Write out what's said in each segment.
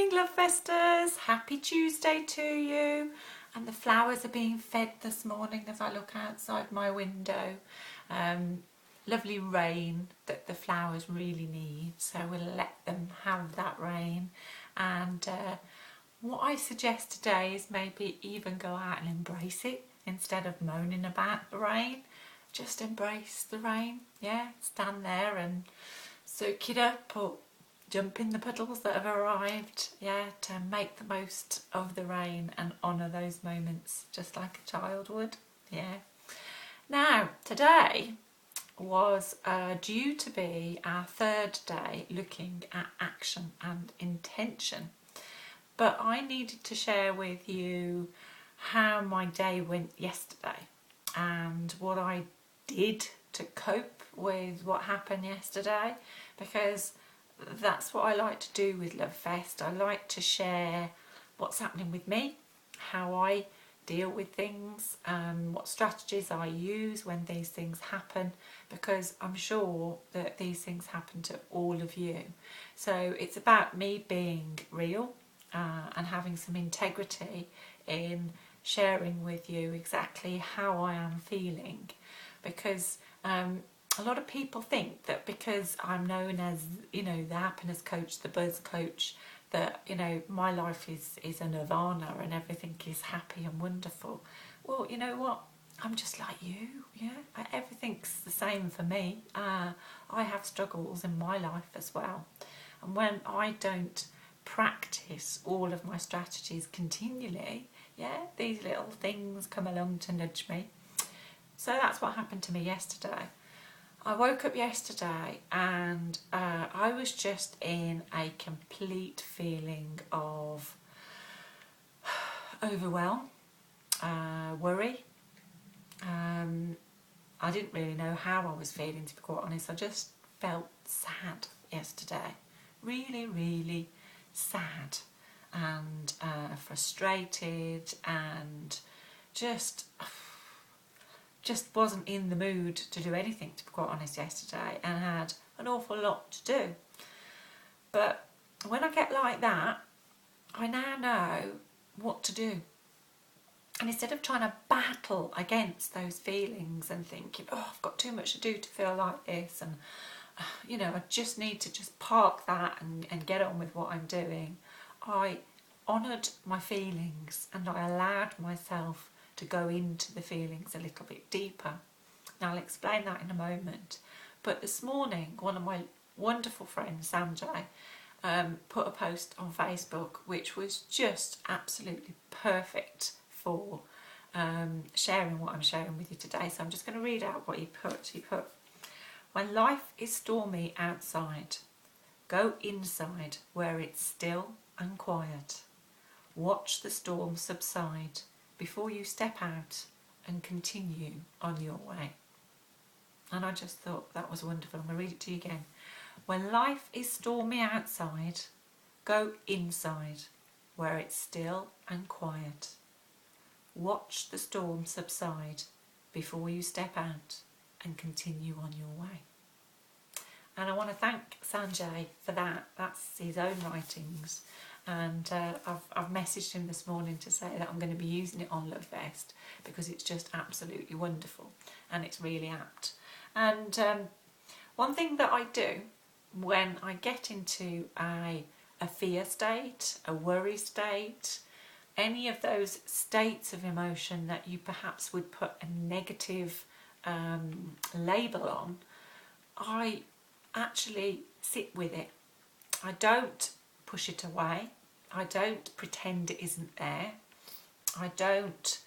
morning, Love Festers. Happy Tuesday to you. And the flowers are being fed this morning as I look outside my window. Lovely rain that the flowers really need, so we'll let them have that rain. And what I suggest today is maybe even go out and embrace it instead of moaning about the rain. Just embrace the rain, yeah, stand there and soak it up or jump in the puddles that have arrived, yeah, to make the most of the rain and honour those moments just like a child would, yeah. Now, today was due to be our third day looking at action and intention, but I needed to share with you how my day went yesterday and what I did to cope with what happened yesterday, because that's what I like to do with Love Fest. I like to share what's happening with me, how I deal with things, what strategies I use when these things happen, because I'm sure that these things happen to all of you. So it's about me being real and having some integrity in sharing with you exactly how I am feeling, because a lot of people think that because I'm known as, you know, the happiness coach, the buzz coach, that, you know, my life is a nirvana and everything is happy and wonderful. Well, you know what? I'm just like you, yeah. Everything's the same for me. I have struggles in my life as well. And when I don't practice all of my strategies continually, yeah, these little things come along to nudge me. So that's what happened to me yesterday. I woke up yesterday and I was just in a complete feeling of overwhelm, worry. I didn't really know how I was feeling, to be quite honest. I just felt sad yesterday, really, really sad and frustrated, and just wasn't in the mood to do anything, to be quite honest, yesterday, and had an awful lot to do. But when I get like that, I now know what to do. And instead of trying to battle against those feelings and thinking, oh, I've got too much to do to feel like this, and you know, I just need to just park that and get on with what I'm doing, I honoured my feelings and I allowed myself to go into the feelings a little bit deeper. Now I'll explain that in a moment. But this morning, one of my wonderful friends, Sanjay, put a post on Facebook which was just absolutely perfect for sharing what I'm sharing with you today. So I'm just going to read out what he put. He put, "When life is stormy outside, go inside where it's still and quiet. Watch the storm subside before you step out and continue on your way." And I just thought that was wonderful. I'm going to read it to you again. "When life is stormy outside, go inside where it's still and quiet. Watch the storm subside before you step out and continue on your way." And I want to thank Sanjay for that. That's his own writings. And I've messaged him this morning to say that I'm going to be using it on Love Fest because it's just absolutely wonderful and it's really apt. And one thing that I do when I get into a fear state, a worry state, any of those states of emotion that you perhaps would put a negative label on, I actually sit with it. I don't push it away. I don't pretend it isn't there. I don't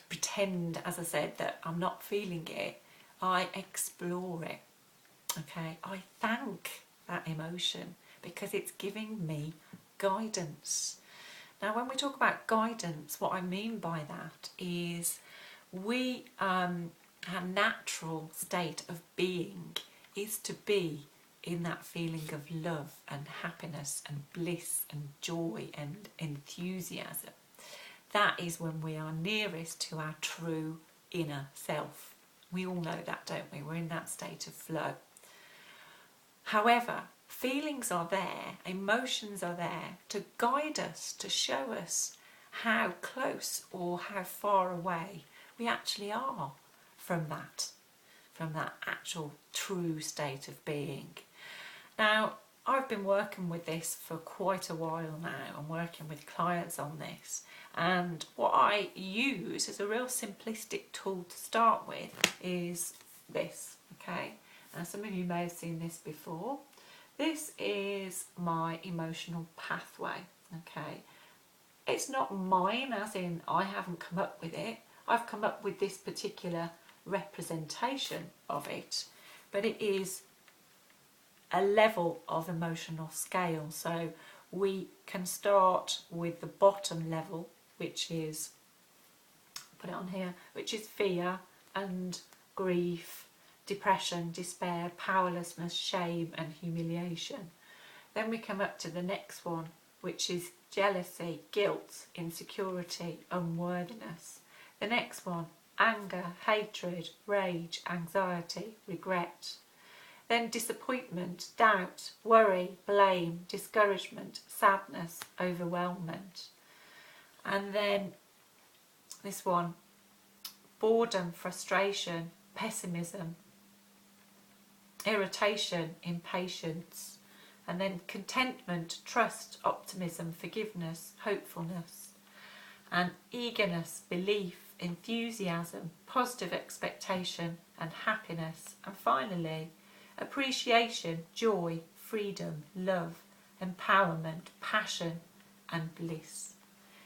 pretend, as I said, that I'm not feeling it. I explore it. Okay, I thank that emotion because it's giving me guidance. Now, when we talk about guidance, what I mean by that is our natural state of being is to be in that feeling of love and happiness and bliss and joy and enthusiasm. That is when we are nearest to our true inner self. We all know that, don't we? We're in that state of flow. However, feelings are there, emotions are there to guide us, to show us how close or how far away we actually are from that actual true state of being. Now, I've been working with this for quite a while now. I'm working with clients on this, and what I use as a real simplistic tool to start with is this, okay? Now, some of you may have seen this before. This is my emotional pathway, okay? It's not mine, as in I haven't come up with it. I've come up with this particular representation of it, but it is a level of emotional scale. So we can start with the bottom level, which is, put it on here, which is fear and grief, depression, despair, powerlessness, shame and humiliation. Then we come up to the next one, which is jealousy, guilt, insecurity, unworthiness. The next one, anger, hatred, rage, anxiety, regret. Then disappointment, doubt, worry, blame, discouragement, sadness, overwhelmment. And then this one, boredom, frustration, pessimism, irritation, impatience. And then contentment, trust, optimism, forgiveness, hopefulness. And eagerness, belief, enthusiasm, positive expectation and happiness. And finally, appreciation, joy, freedom, love, empowerment, passion and bliss.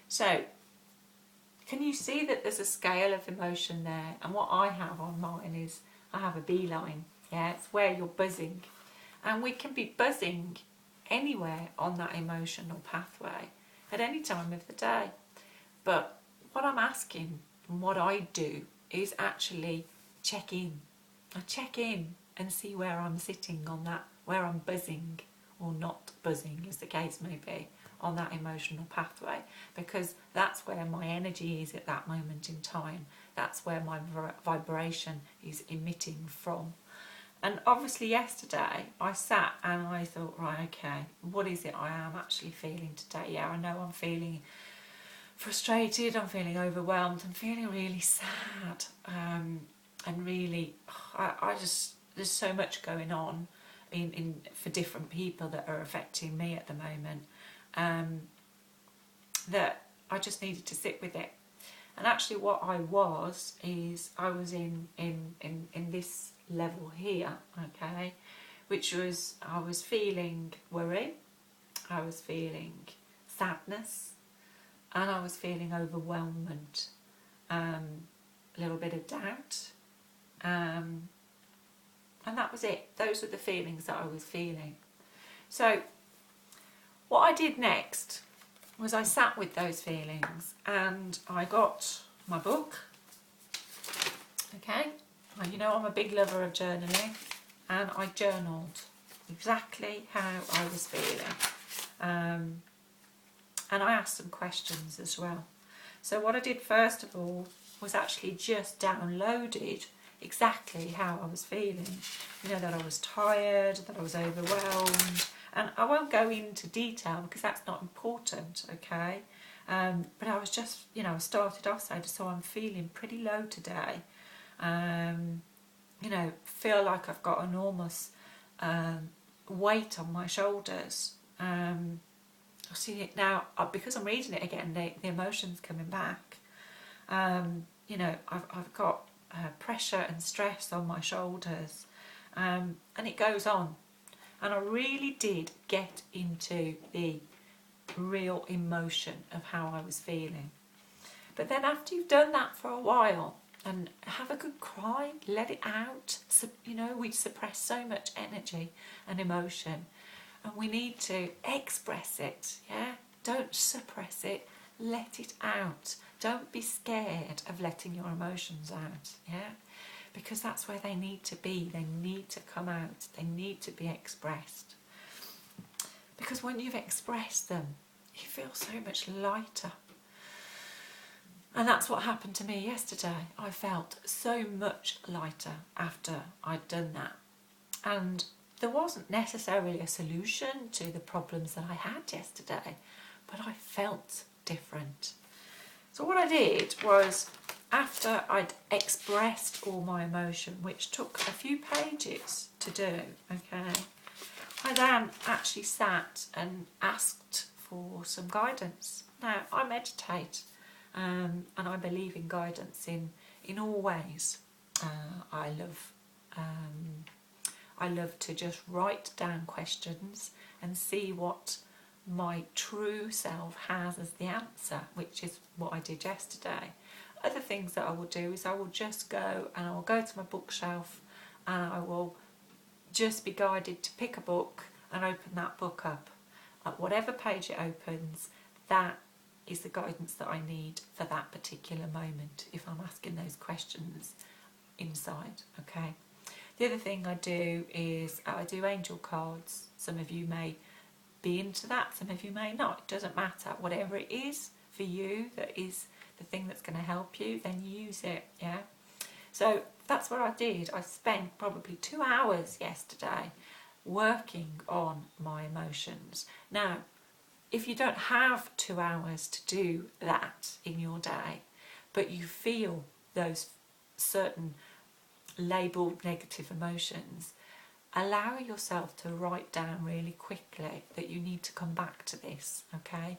So, can you see that there's a scale of emotion there? And what I have on mine is, I have a beeline. Yeah, it's where you're buzzing. And we can be buzzing anywhere on that emotional pathway at any time of the day. But what I'm asking and what I do is actually check in. I check in and see where I'm sitting on that, where I'm buzzing or not buzzing, as the case may be, on that emotional pathway, because that's where my energy is at that moment in time. That's where my vibration is emitting from. And obviously yesterday I sat and I thought, right, okay, what is it I am actually feeling today? Yeah, I know I'm feeling frustrated, I'm feeling overwhelmed, I'm feeling really sad, and really, I just, there's so much going on for different people that are affecting me at the moment, that I just needed to sit with it. And actually what I was in this level here, okay, which was, I was feeling worry, I was feeling sadness, and I was feeling overwhelmment, a little bit of doubt, and that was it. Those were the feelings that I was feeling. So what I did next was I sat with those feelings and I got my book, okay, you know I'm a big lover of journaling, and I journaled exactly how I was feeling, and I asked some questions as well. So what I did first of all was actually just downloaded exactly how I was feeling, you know, that I was tired, that I was overwhelmed. And I won't go into detail because that's not important, okay? But I was just, you know, I started off saying, so I'm feeling pretty low today. You know, feel like I've got enormous weight on my shoulders. I've seen it now, because I'm reading it again, the emotions coming back. You know, I've got pressure and stress on my shoulders. And it goes on. And I really did get into the real emotion of how I was feeling. But then after you've done that for a while and have a good cry, let it out. So, you know, we suppress so much energy and emotion, and we need to express it, yeah? Don't suppress it, let it out. Don't be scared of letting your emotions out, yeah? Because that's where they need to be. They need to come out. They need to be expressed. Because when you've expressed them, you feel so much lighter. And that's what happened to me yesterday. I felt so much lighter after I'd done that. And there wasn't necessarily a solution to the problems that I had yesterday, but I felt different. So what I did was, after I'd expressed all my emotion, which took a few pages to do, okay, I then actually sat and asked for some guidance. Now, I meditate, and I believe in guidance in all ways. I love to just write down questions and see what my true self has as the answer, which is what I did yesterday. Other things that I will do is I will just go and I will go to my bookshelf and I will just be guided to pick a book and open that book up. At whatever page it opens, that is the guidance that I need for that particular moment if I'm asking those questions inside, okay? The other thing I do is I do angel cards. Some of you may be into that, some of you may not. It doesn't matter. Whatever it is for you that is the thing that's going to help you, then use it, yeah? So that's what I did. I spent probably 2 hours yesterday working on my emotions. Now, if you don't have 2 hours to do that in your day, but you feel those certain labelled negative emotions, allow yourself to write down really quickly that you need to come back to this, okay?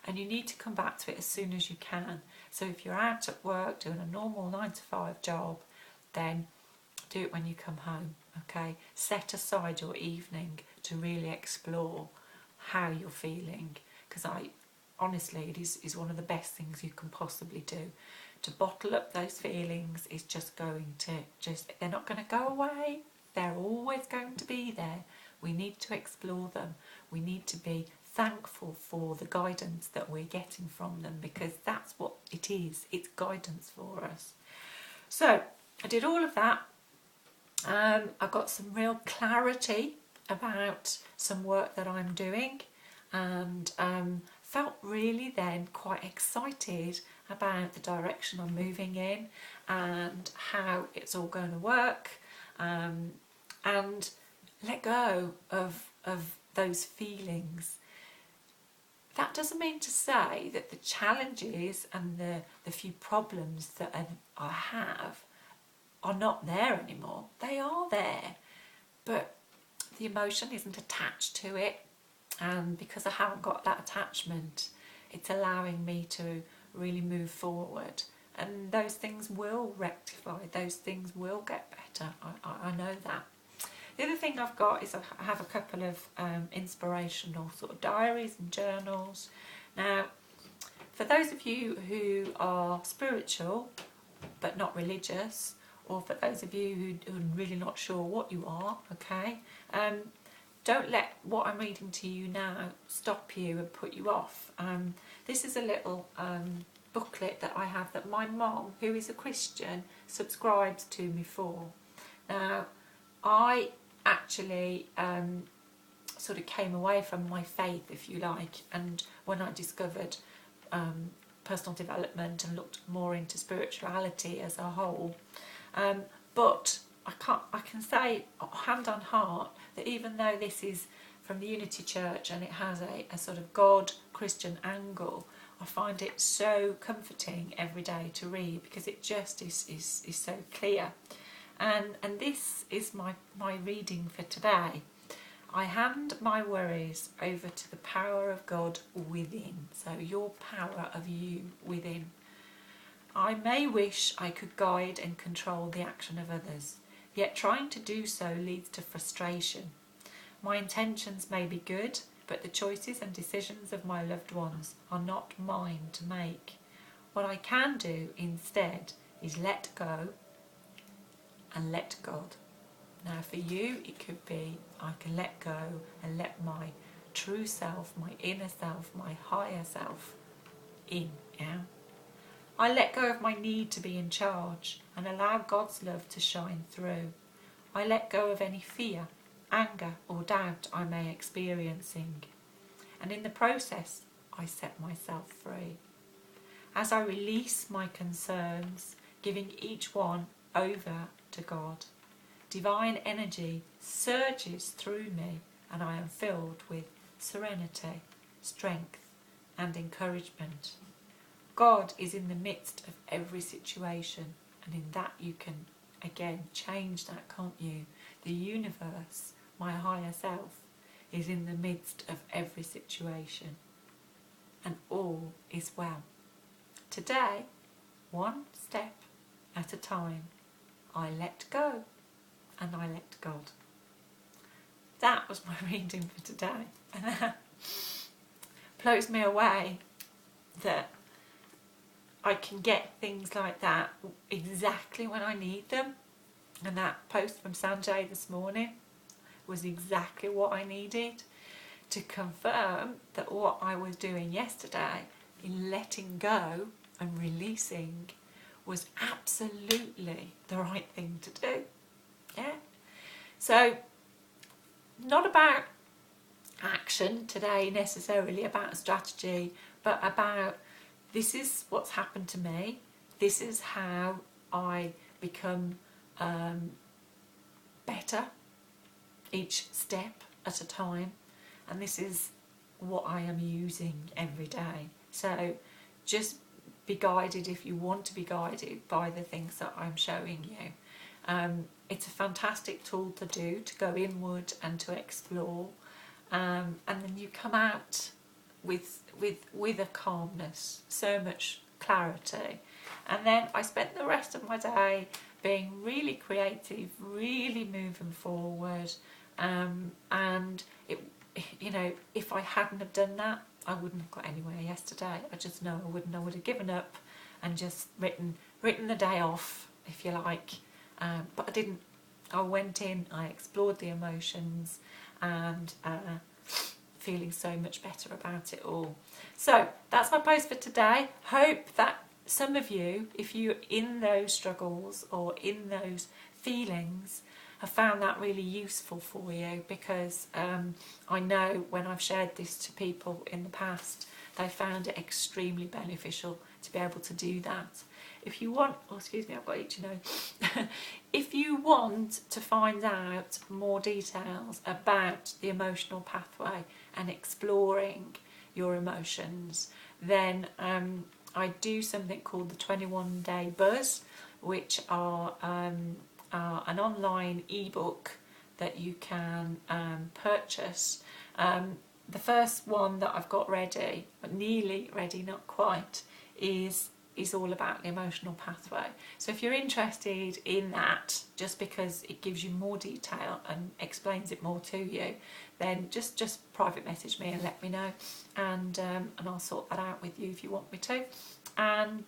And you need to come back to it as soon as you can. So if you're out at work doing a normal 9 to 5 job, then do it when you come home, okay? Set aside your evening to really explore how you're feeling, because honestly, it is one of the best things you can possibly do. To bottle up those feelings is just going to, they're not going to go away. They're always going to be there. We need to explore them. We need to be thankful for the guidance that we're getting from them, because that's what it is. It's guidance for us. So I did all of that. I got some real clarity about some work that I'm doing, and felt really then quite excited about the direction I'm moving in and how it's all going to work, and let go of those feelings. That doesn't mean to say that the challenges and the few problems that I have are not there anymore. They are there, but the emotion isn't attached to it, and because I haven't got that attachment, it's allowing me to really move forward, and those things will rectify, those things will get better. I know that. The other thing I've got is I have a couple of inspirational sort of diaries and journals. Now, for those of you who are spiritual but not religious, or for those of you who are really not sure what you are, okay, don't let what I'm reading to you now stop you and put you off. This is a little booklet that I have that my mom, who is a Christian, subscribes to me for. Now, I actually sort of came away from my faith, if you like, and when I discovered personal development and looked more into spirituality as a whole, but I can say hand on heart that even though this is from the Unity Church and it has a sort of God Christian angle, I find it so comforting every day to read, because it just is so clear. And this is my reading for today. I hand my worries over to the power of God within. So your power of you within. I may wish I could guide and control the action of others, yet trying to do so leads to frustration. My intentions may be good, but the choices and decisions of my loved ones are not mine to make. What I can do instead is let go and let God. Now for you, it could be I can let go and let my true self, my inner self, my higher self in, yeah? I let go of my need to be in charge and allow God's love to shine through. I let go of any fear, anger or doubt I may be experiencing. And in the process, I set myself free. As I release my concerns, giving each one over to God, divine energy surges through me and I am filled with serenity, strength and encouragement. God is in the midst of every situation, and in that you can again change that, can't you? The universe, my higher self, is in the midst of every situation, and all is well. Today, one step at a time, I let go and I let God. That was my reading for today, and that blows me away that I can get things like that exactly when I need them. And that post from Sanjay this morning was exactly what I needed to confirm that what I was doing yesterday in letting go and releasing was absolutely the right thing to do. Yeah. So, not about action today necessarily, about a strategy, but about this is what's happened to me. This is how I become better each step at a time, and this is what I am using every day. So just be guided if you want to be guided by the things that I'm showing you. It's a fantastic tool to do, to go inward and to explore, and then you come out with a calmness, so much clarity. And then I spent the rest of my day being really creative, really moving forward, and it, you know, if I hadn't have done that, I wouldn't have got anywhere yesterday. I just know I wouldn't. I would have given up and just written the day off, if you like, but I didn't. I went in, I explored the emotions, and feeling so much better about it all. So that's my post for today. Hope that some of you, if you're in those struggles or in those feelings, have found that really useful for you, because I know when I've shared this to people in the past, they found it extremely beneficial to be able to do that. If you want, oh excuse me, I've got itchy nose. If you want to find out more details about the emotional pathway and exploring your emotions, then I do something called the 21-day buzz, which are an online ebook that you can purchase. The first one that I've got ready, but nearly ready, not quite, is all about the emotional pathway. So if you're interested in that, just because it gives you more detail and explains it more to you, then just private message me and let me know, and I'll sort that out with you if you want me to. And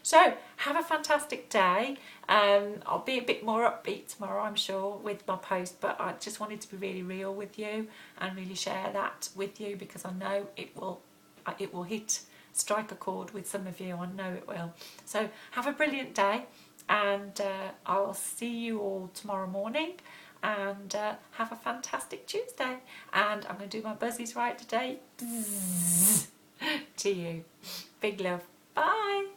so have a fantastic day. I'll be a bit more upbeat tomorrow, I'm sure, with my post, but I just wanted to be really real with you and really share that with you, because I know it will strike a chord with some of you. I know it will. So have a brilliant day, and I'll see you all tomorrow morning, and have a fantastic Tuesday. And I'm going to do my buzzies right today. To you. Big love. Bye.